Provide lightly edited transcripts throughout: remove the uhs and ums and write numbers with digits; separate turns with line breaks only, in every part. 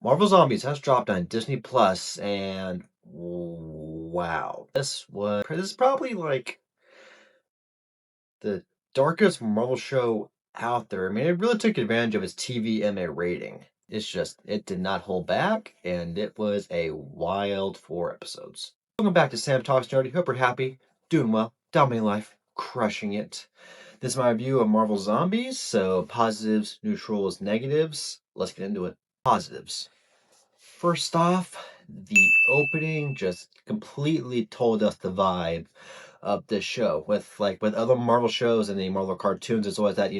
Marvel Zombies has dropped on Disney Plus, and wow, this is probably like the darkest Marvel show out there. I mean, it really took advantage of its TVMA rating. It did not hold back, and it was a wild 4 episodes. Welcome back to Sam Talks Nerdy. Hope you're happy, doing well, dominating life, crushing it. This is my review of Marvel Zombies, so positives, neutrals, negatives. Let's get into it. Positives. First off, the opening just completely told us the vibe of this show. With other Marvel shows and the Marvel cartoons, it's always that,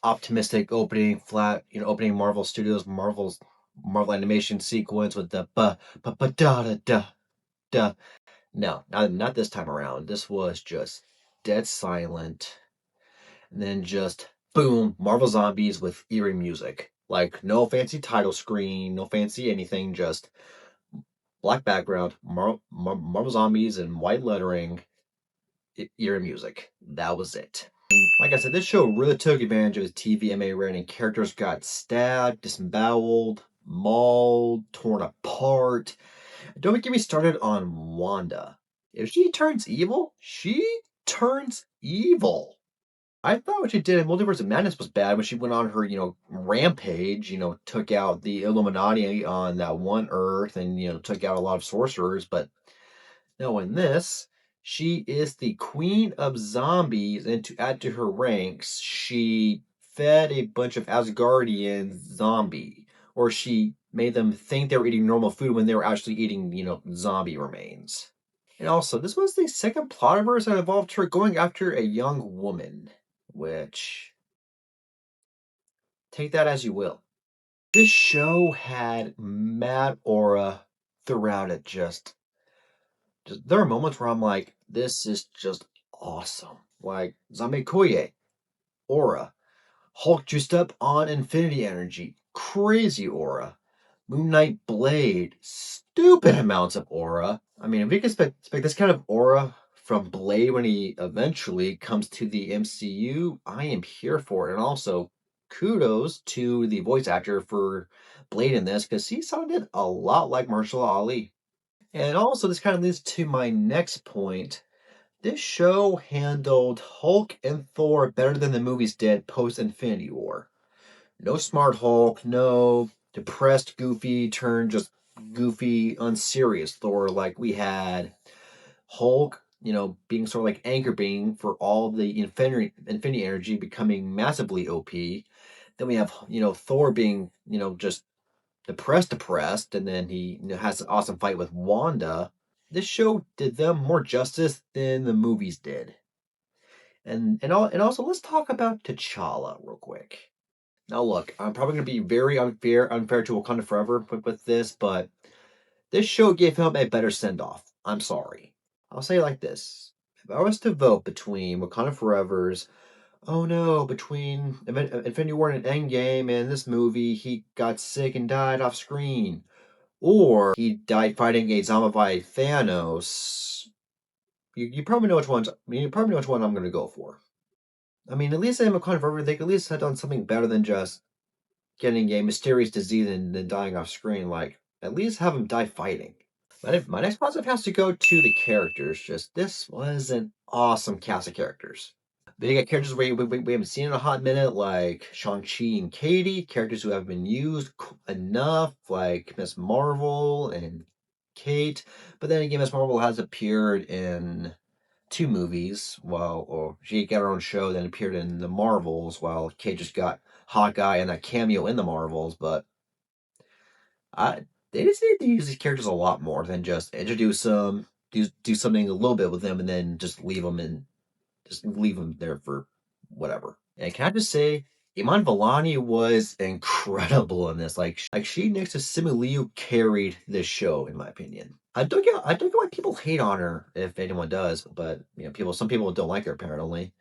optimistic opening, flat, opening Marvel Studios, Marvel animation sequence with the da da da da. No, not this time around. This was just dead silent, and then just boom, Marvel Zombies with eerie music. Like no fancy title screen, no fancy anything, just black background, Marvel Zombies and white lettering, eerie music. That was it. And like I said, this show really took advantage of its TVMA rating. Characters got stabbed, disemboweled, mauled, torn apart. Don't get me started on Wanda. If she turns evil, she turns evil. I thought what she did in Multiverse of Madness was bad when she went on her, rampage, took out the Illuminati on that one Earth and, took out a lot of sorcerers. But no, in this, she is the queen of zombies. And to add to her ranks, she fed a bunch of Asgardian zombie, or she made them think they were eating normal food when they were actually eating, zombie remains. And also, this was the second plot verse that involved her going after a young woman, which take that as you will. This show had mad aura throughout it. Just there are moments where I'm like, this is just awesome. Like Zombie Koye, aura, Hulk juiced up on Infinity Energy, crazy aura. Moon Knight Blade, stupid amounts of aura. I mean, if we can expect this kind of aura from Blade when he eventually comes to the MCU, I am here for it. And also, kudos to the voice actor for Blade in this because he sounded a lot like Marshall Ali. And also, this kind of leads to my next point. This show handled Hulk and Thor better than the movies did post Infinity War. No smart Hulk, no depressed, goofy, turn just goofy, unserious Thor like we had. Hulk, being sort of like anchor being for all the infinity energy becoming massively OP. Then we have, Thor being, just depressed, and then he has an awesome fight with Wanda. This show did them more justice than the movies did. And also let's talk about T'Challa real quick. Now, look, I'm probably going to be very unfair to Wakanda Forever with this, but this show gave him a better send off. I'm sorry. I'll say it like this: if I was to vote between Wakanda Forever's, oh no, between Infinity War and Endgame and this movie, he got sick and died off screen, or he died fighting a zombified Thanos, you probably know which ones. You probably know which one I'm going to go for. I mean, at least in Wakanda Forever, they could at least have done something better than just getting a mysterious disease and then dying off screen. Like, at least have him die fighting. My next positive has to go to the characters. Just this was an awesome cast of characters. They got characters we haven't seen in a hot minute, like Shang-Chi and Katie, characters who have been used enough, like Miss Marvel and Kate. But then again, Miss Marvel has appeared in 2 movies, or she got her own show, then appeared in the Marvels, while Kate just got Hawkeye and that cameo in the Marvels. But I they just need to use these characters a lot more than just introduce them, do something a little bit with them, and then just leave them there for whatever. And can I just say, Iman Vellani was incredible in this. Like she next to Simu Liu carried this show, in my opinion. I don't get why people hate on her, if anyone does, but some people don't like her apparently.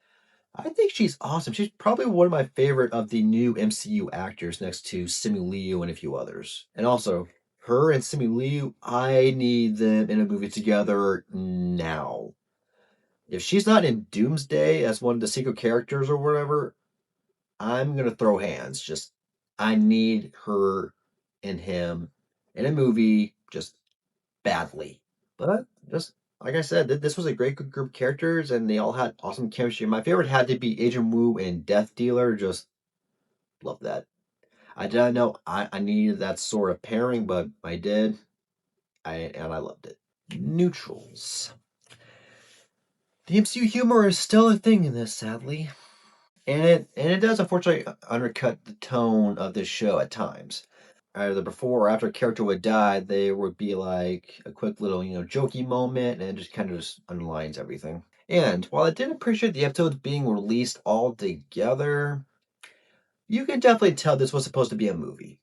I think she's awesome. She's probably one of my favorite of the new MCU actors next to Simu Liu and a few others. And also, her and Simu Liu, I need them in a movie together now. If she's not in Doomsday as one of the secret characters or whatever, I'm gonna throw hands. Just I need her in him in a movie just badly. But just like I said, this was a great group of characters, and they all had awesome chemistry. My favorite had to be Agent Woo and Death Dealer. Just love that. I didn't know I needed that sort of pairing, but I did. I loved it. Neutrals. The MCU humor is still a thing in this, sadly, and it does unfortunately undercut the tone of this show at times. Either before or after a character would die, there would be like a quick little, jokey moment, and it just kind of just underlines everything. And while I did appreciate the episodes being released all together, you can definitely tell this was supposed to be a movie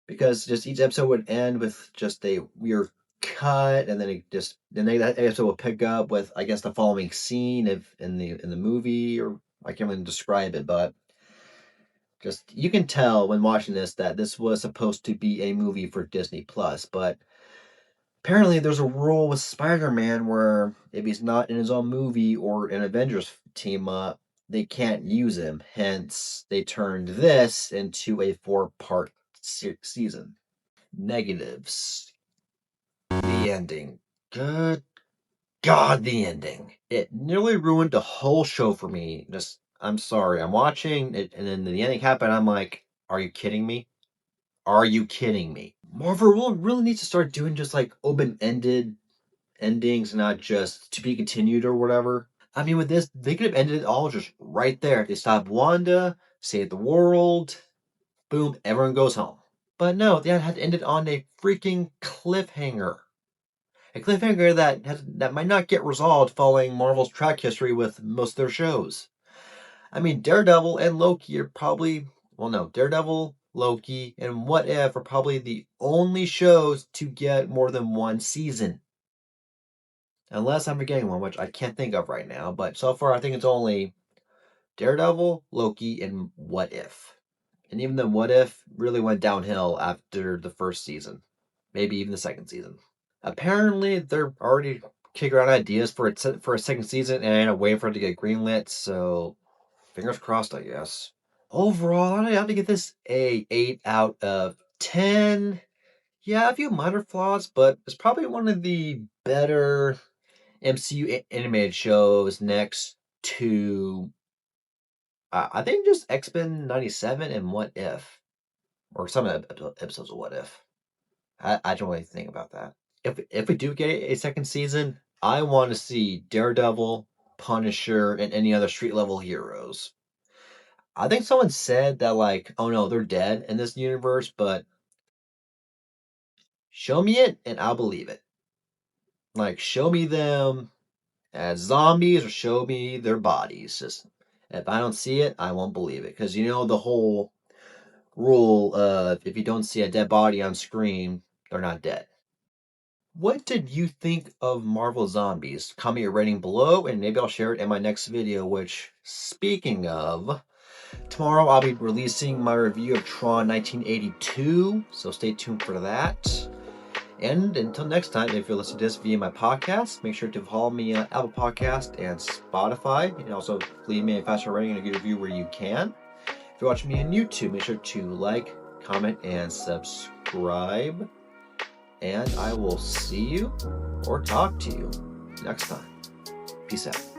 because just each episode would end with just a weird cut, and then that episode would pick up with, I guess, the following scene if in the movie, or I can't even describe it, but just you can tell when watching this that this was supposed to be a movie for Disney Plus, but apparently there's a rule with Spider-Man where if he's not in his own movie or an Avengers team up, they can't use him. Hence, they turned this into a four-part season. Negatives. The ending. Good God, the ending. It nearly ruined the whole show for me. Just, I'm sorry. I'm watching it, and then the ending happened. I'm like, are you kidding me? Are you kidding me? Marvel really needs to start doing just like open-ended endings, not just to be continued or whatever. I mean, with this, they could have ended it all just right there. They stop Wanda, save the world, boom, everyone goes home. But no, they had to end it on a freaking cliffhanger. A cliffhanger that might not get resolved following Marvel's track history with most of their shows. I mean, Daredevil and Loki are probably, well, no, Daredevil, Loki, and What If are probably the only shows to get more than one season. Unless I'm forgetting one, which I can't think of right now. But so far, I think it's only Daredevil, Loki, and What If. And even the What If really went downhill after the first season. Maybe even the second season. Apparently, they're already kicking around ideas for a second season and waiting for it to get greenlit. So, fingers crossed, I guess. Overall, I have to give this a 8 out of 10. Yeah, a few minor flaws, but it's probably one of the better MCU animated shows next to, I think, just X-Men 97 and What If, or some of the episodes of What If. I don't really think about that. If we do get a second season, I want to see Daredevil, Punisher, and any other street level heroes. I think someone said that, like, oh no, they're dead in this universe, but show me it and I'll believe it. Like, show me them as zombies or show me their bodies. Just if I don't see it, I won't believe it. Because the whole rule of if you don't see a dead body on screen, they're not dead. What did you think of Marvel Zombies? Comment your rating below, and maybe I'll share it in my next video, which, speaking of, tomorrow I'll be releasing my review of Tron 1982, so stay tuned for that. And until next time, if you're listening to this via my podcast, make sure to follow me on Apple Podcast and Spotify. And also leave me a 5-star rating and a good review where you can. If you're watching me on YouTube, make sure to like, comment, and subscribe. And I will see you or talk to you next time. Peace out.